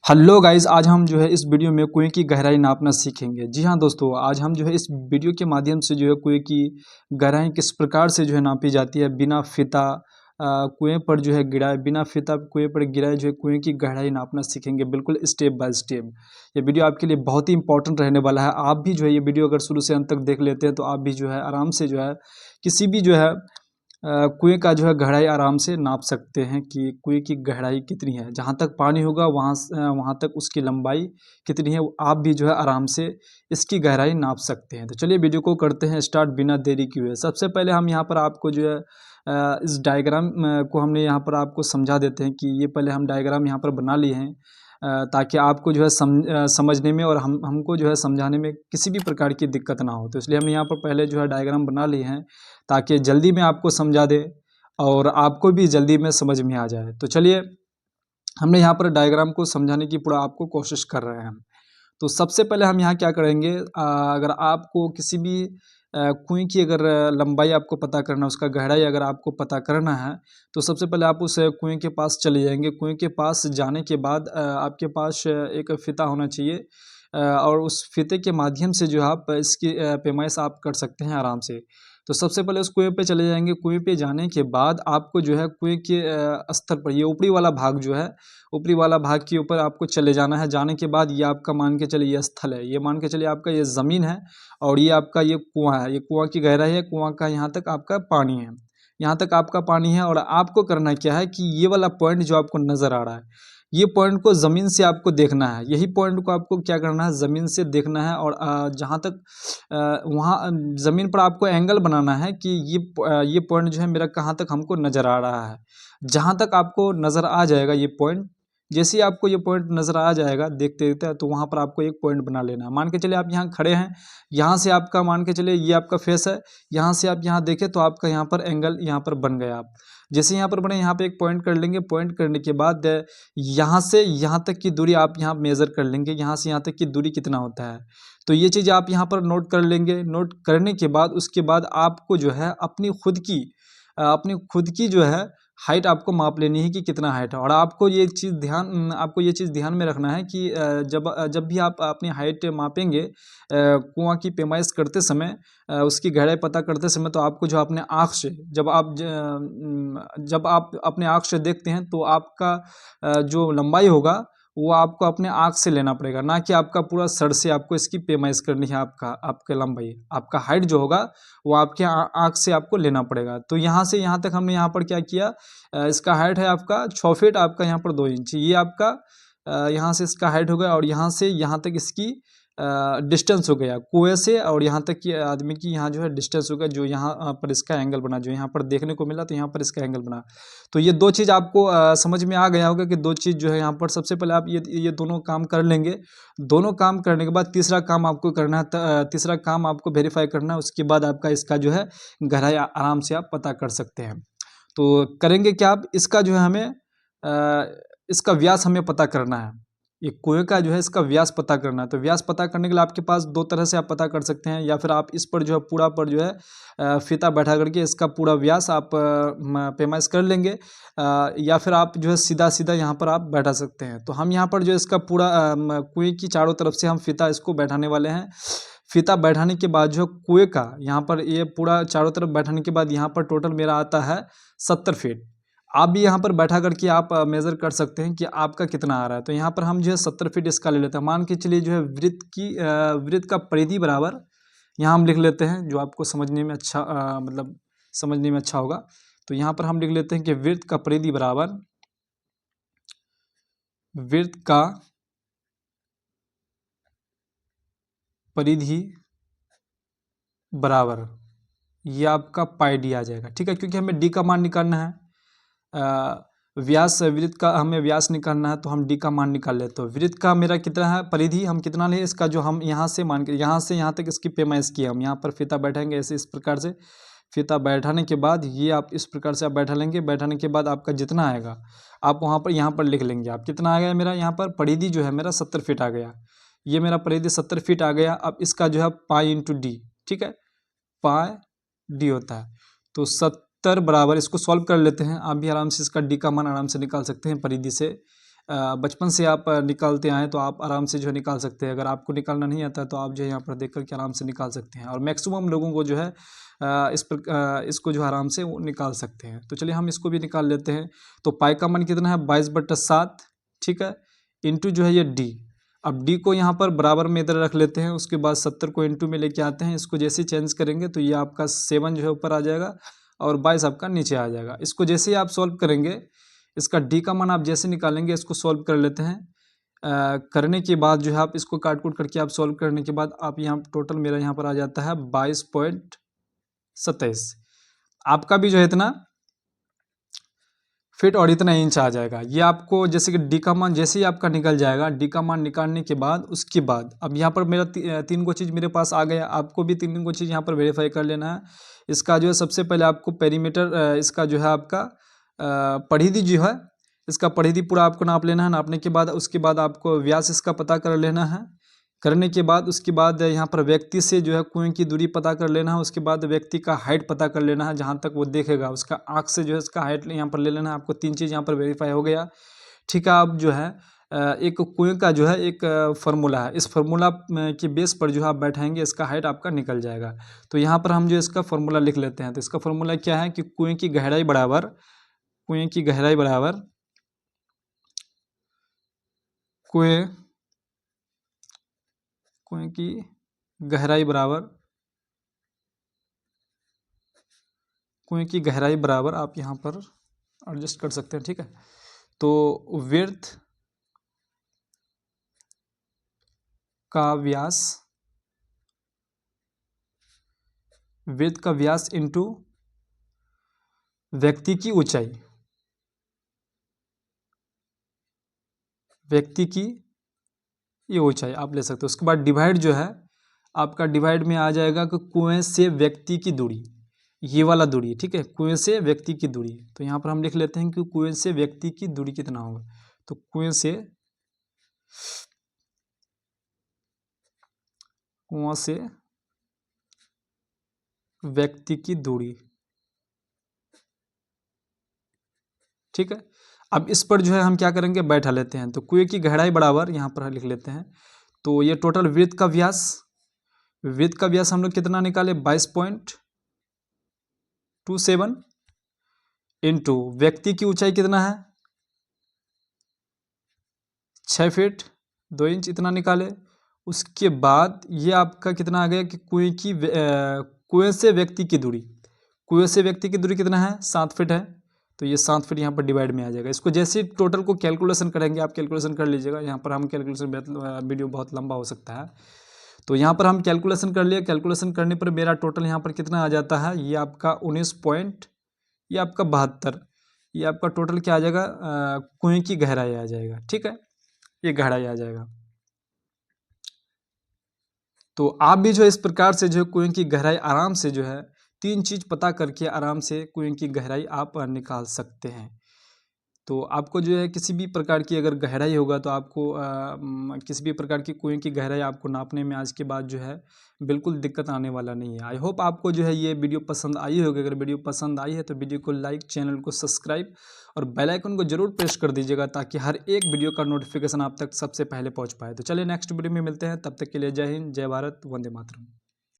Hello guys, आज हम जो है इस वीडियो में कुएं की गहराई नापना सीखेंगे। जी हाँ दोस्तों, आज हम जो है इस वीडियो के माध्यम से जो है कुएं की गहराई किस प्रकार से जो है नापी जाती है बिना फीता कुएं पर जो है गिराए, बिना फीता कुएं पर गिराए जो है कुएं की गहराई नापना सीखेंगे, बिल्कुल स्टेप बाय स्टेप। ये वीडियो आपके लिए बहुत ही इंपॉर्टेंट रहने वाला है। आप भी जो है ये वीडियो अगर शुरू से अंत तक देख लेते हैं तो आप भी जो है आराम से जो है किसी भी जो है कुएँ का जो है गहराई आराम से नाप सकते हैं कि कुएँ की गहराई कितनी है। जहाँ तक पानी होगा वहाँ तक उसकी लंबाई कितनी है, आप भी जो है आराम से इसकी गहराई नाप सकते हैं। तो चलिए वीडियो को करते हैं स्टार्ट बिना देरी किए हुए। सबसे पहले हम यहाँ पर आपको जो है इस डायग्राम को हमने यहाँ पर आपको समझा देते हैं कि ये पहले हम डायग्राम यहाँ पर बना लिए हैं ताकि आपको जो है समझने में और हमको जो है समझाने में किसी भी प्रकार की दिक्कत ना हो। तो इसलिए हमने यहाँ पर पहले जो है डायग्राम बना लिए हैं ताकि जल्दी में आपको समझा दे और आपको भी जल्दी में समझ में आ जाए। तो चलिए हमने यहाँ पर डायग्राम को समझाने की पूरा आपको कोशिश कर रहे हैं। तो सबसे पहले हम यहाँ क्या करेंगे, अगर आपको किसी भी कुएँ की अगर लंबाई आपको पता करना है, उसका गहराई अगर आपको पता करना है, तो सबसे पहले आप उस कुएँ के पास चले जाएँगे। कुएँ के पास जाने के बाद आपके पास एक फ़ीता होना चाहिए और उस फ़ीते के माध्यम से जो है आप इसकी पैमाइश आप कर सकते हैं आराम से। तो सबसे पहले उस कुएँ पे चले जाएँगे। कुएँ पे जाने के बाद आपको जो है कुएँ के स्तर पर ये ऊपरी वाला भाग जो है, ऊपरी वाला भाग के ऊपर आपको चले जाना है। जाने के बाद ये आपका मान के चलिए ये स्थल है, ये मान के चलिए आपका ये ज़मीन है और ये आपका ये कुआँ है। ये कुआँ की गहराई है, कुआँ का यहाँ तक आपका पानी है। यहाँ तक आपका पानी है और आपको करना क्या है कि ये वाला पॉइंट जो आपको नज़र आ रहा है, ये पॉइंट को ज़मीन से आपको देखना है। यही पॉइंट को आपको क्या करना है, ज़मीन से देखना है और जहाँ तक वहाँ ज़मीन पर आपको एंगल बनाना है कि ये पॉइंट जो है मेरा कहाँ तक हमको नज़र आ रहा है। जहाँ तक आपको नज़र आ जाएगा ये पॉइंट, जैसे ही आपको ये पॉइंट नज़र आ जाएगा देखते-देखते, तो वहाँ पर आपको एक पॉइंट बना लेना है। मान के चलिए आप यहाँ खड़े हैं, यहाँ से आपका मान के चलिए ये आपका फेस है, यहाँ से आप यहाँ देखें तो आपका यहाँ पर एंगल यहाँ पर बन गया आप। जैसे यहाँ पर बने, यहाँ पे एक पॉइंट कर लेंगे। पॉइंट करने के बाद यहाँ से यहाँ तक की दूरी आप यहाँ मेज़र कर लेंगे, यहाँ से यहाँ तक की दूरी कितना होता है। तो ये चीज़ आप यहाँ पर नोट कर लेंगे। नोट करने के बाद उसके बाद आपको जो है अपनी खुद की जो है हाइट आपको माप लेनी है कि कितना हाइट है। और आपको ये चीज़ ध्यान में रखना है कि जब भी आप अपनी हाइट मापेंगे कुआँ की पैमाइश करते समय, उसकी गहराई पता करते समय, तो आपको जो अपने आँख से जब आप अपने आँख से देखते हैं तो आपका जो लंबाई होगा वो आपको अपने आँख से लेना पड़ेगा, ना कि आपका पूरा सर से आपको इसकी पैमाइश करनी है। आपका लंबाई, आपका हाइट जो होगा वो आपके आँख से आपको लेना पड़ेगा। तो यहाँ से यहाँ तक हमने यहाँ पर क्या किया, इसका हाइट है आपका 6 फीट, आपका यहाँ पर 2 इंच। ये आपका यहाँ से इसका हाइट हो गया और यहाँ से यहाँ तक इसकी डिस्टेंस हो गया कुएँ से, और यहाँ तक कि आदमी की यहाँ जो है डिस्टेंस हो गया, जो यहाँ पर इसका एंगल बना, जो यहाँ पर देखने को मिला तो यहाँ पर इसका एंगल बना। तो ये 2 चीज़ आपको समझ में आ गया होगा कि 2 चीज़ जो है यहाँ पर सबसे पहले आप ये दोनों काम कर लेंगे। दोनों काम करने के बाद तीसरा काम आपको करना है, तीसरा काम आपको वेरीफ़ाई करना है। उसके बाद आपका इसका जो है गहराई आराम से आप पता कर सकते हैं। तो करेंगे क्या आप, इसका जो है हमें इसका व्यास हमें पता करना है। ये कुएँ का जो है इसका व्यास पता करना है। तो व्यास पता करने के लिए आपके पास 2 तरह से आप पता कर सकते हैं, या फिर आप इस पर जो है पूरा पर जो है फीता बैठा करके इसका पूरा व्यास आप पैमाइश कर लेंगे, या फिर आप जो है सीधा-सीधा यहाँ पर आप बैठा सकते हैं। तो हम यहाँ पर जो है इसका पूरा कुएँ की चारों तरफ से हम फीता इसको बैठाने वाले हैं। फीता बैठाने के बाद जो कुएँ का यहाँ पर ये पूरा चारों तरफ बैठाने के बाद यहाँ पर टोटल मेरा आता है 70 फीट। आप भी यहाँ पर बैठा करके आप मेज़र कर सकते हैं कि आपका कितना आ रहा है। तो यहाँ पर हम जो है 70 फीट इसका ले लेते हैं। मान के चलिए जो है वृत्त का परिधि बराबर यहाँ हम लिख लेते हैं, जो आपको समझने में अच्छा मतलब समझने में अच्छा होगा। तो यहाँ पर हम लिख लेते हैं कि वृत्त का परिधि बराबर वृत्त का परिधि बराबर ये आपका पाई डी आ जाएगा, ठीक है। क्योंकि हमें डी का मान निकालना है, वृत्त का हमें व्यास निकालना है, तो हम डी का मान निकाल लेते हैं। तो वृत्त का मेरा कितना है, परिधि हम कितना लें इसका, जो हम यहाँ से मान के यहाँ से यहाँ तक इसकी पैमाइश की, हम यहाँ पर फीता बैठाएंगे ऐसे, इस प्रकार से फीता बैठाने के बाद ये आप इस प्रकार से आप बैठा लेंगे। बैठाने के बाद आपका जितना आएगा आप वहाँ पर यहाँ पर लिख लेंगे। आप कितना आ गया मेरा, यहाँ पर परिधि जो है मेरा 70 फीट आ गया। ये मेरा परिधि 70 फीट आ गया। अब इसका जो है पाई इंटू डी, ठीक है, पाई डी होता है। तो 70 बराबर, इसको सॉल्व कर लेते हैं। आप भी आराम से इसका डी का मान आराम से निकाल सकते हैं परिधि से। बचपन से आप निकालते आए तो आप आराम से जो है निकाल सकते हैं। अगर आपको निकालना नहीं आता तो आप जो है यहाँ पर देख कर के आराम से निकाल सकते हैं, और मैक्सिमम लोगों को जो है इसको जो आराम से वो निकाल सकते हैं। तो चलिए हम इसको भी निकाल लेते हैं। तो पाई का मान कितना है 22/7, ठीक है, इंटू जो है ये डी। अब डी को यहाँ पर बराबर में इधर रख लेते हैं, उसके बाद 70 को इंटू में लेके आते हैं। इसको जैसे चेंज करेंगे तो ये आपका 7 जो है ऊपर आ जाएगा और 22 आपका नीचे आ जाएगा। इसको जैसे ही आप सॉल्व करेंगे, इसका डी का मान आप जैसे निकालेंगे, इसको सॉल्व कर लेते हैं। करने के बाद जो है आप इसको काट कूट करके आप सॉल्व करने के बाद आप यहाँ टोटल मेरा यहाँ पर आ जाता है 22.27। आपका भी जो है इतना फिट और इतना इंच आ जाएगा। ये आपको जैसे कि डी का मान जैसे ही आपका निकल जाएगा, डी का मान निकालने के बाद उसके बाद अब यहाँ पर मेरा तीन को चीज़ मेरे पास आ गया। आपको भी तीन को चीज़ यहाँ पर वेरीफाई कर लेना है। इसका जो है सबसे पहले आपको पेरीमीटर इसका जो है आपका परिधि जो है, इसका परिधि पूरा आपको नाप लेना है। नापने के बाद उसके बाद आपको व्यास इसका पता कर लेना है। करने के बाद उसके बाद यहाँ पर व्यक्ति से जो है कुएं की दूरी पता कर लेना है। उसके बाद व्यक्ति का हाइट पता कर लेना है, जहाँ तक वो देखेगा उसका आँख से जो है इसका हाइट यहाँ पर ले लेना है। आपको तीन चीज़ यहाँ पर वेरीफाई हो गया, ठीक है। अब जो है एक कुएं का जो है एक फार्मूला है, इस फार्मूला के बेस पर जो है आप बैठाएंगे, इसका हाइट आपका निकल जाएगा। तो यहाँ पर हम जो इसका फार्मूला लिख लेते हैं। तो इसका फार्मूला क्या है कि कुएं की गहराई बराबर कुएं की गहराई बराबर कुएं की गहराई बराबर कुएं की गहराई बराबर आप यहाँ पर एडजस्ट कर सकते हैं, ठीक है। तो विड्थ का व्यास इंटू व्यक्ति की ऊंचाई, व्यक्ति की ये ऊंचाई आप ले सकते हो। उसके बाद डिवाइड जो है आपका डिवाइड में आ जाएगा कि कुएं से व्यक्ति की दूरी, ये वाला दूरी, ठीक है, कुएं से व्यक्ति की दूरी। तो यहाँ पर हम लिख लेते हैं कि कुएं से व्यक्ति की दूरी कितना होगा। तो कुएं से व्यक्ति की दूरी, ठीक है। अब इस पर जो है हम क्या करेंगे, बैठा लेते हैं। तो कुएं की गहराई बराबर यहाँ पर लिख लेते हैं। तो ये टोटल विड्थ का व्यास हम लोग कितना निकाले 22.27 इंटू व्यक्ति की ऊंचाई कितना है 6 फीट 2 इंच इतना निकाले। उसके बाद ये आपका कितना आ गया कि कुएं से व्यक्ति की दूरी, कितना है 7 फीट है। तो ये 7 फीट यहाँ पर डिवाइड में आ जाएगा। इसको जैसे टोटल को कैलकुलेशन करेंगे, आप कैलकुलेशन कर लीजिएगा। यहाँ पर हम कैलकुलेशन वीडियो बहुत लंबा हो सकता है, तो यहाँ पर हम कैलकुलेशन कर लिए। कैलकुलेशन करने पर मेरा टोटल यहाँ पर कितना आ जाता है, ये आपका 19 पॉइंट, ये आपका 72, ये आपका टोटल क्या आ जाएगा, कुएं की गहराई आ जाएगा, ठीक है, ये गहराई आ जाएगा। तो आप भी जो है इस प्रकार से जो है कुएं की गहराई आराम से जो है तीन चीज़ पता करके आराम से कुएं की गहराई आप निकाल सकते हैं। तो आपको जो है किसी भी प्रकार की अगर गहराई होगा तो आपको किसी भी प्रकार की कुएं की गहराई आपको नापने में आज के बाद जो है बिल्कुल दिक्कत आने वाला नहीं है। आई होप आपको जो है ये वीडियो पसंद आई होगी। अगर वीडियो पसंद आई है तो वीडियो को लाइक, चैनल को सब्सक्राइब और बेल आइकन को जरूर प्रेस कर दीजिएगा, ताकि हर एक वीडियो का नोटिफिकेशन आप तक सबसे पहले पहुँच पाए। तो चलिए नेक्स्ट वीडियो में मिलते हैं, तब तक के लिए जय हिंद, जय भारत, वंदे मातरम।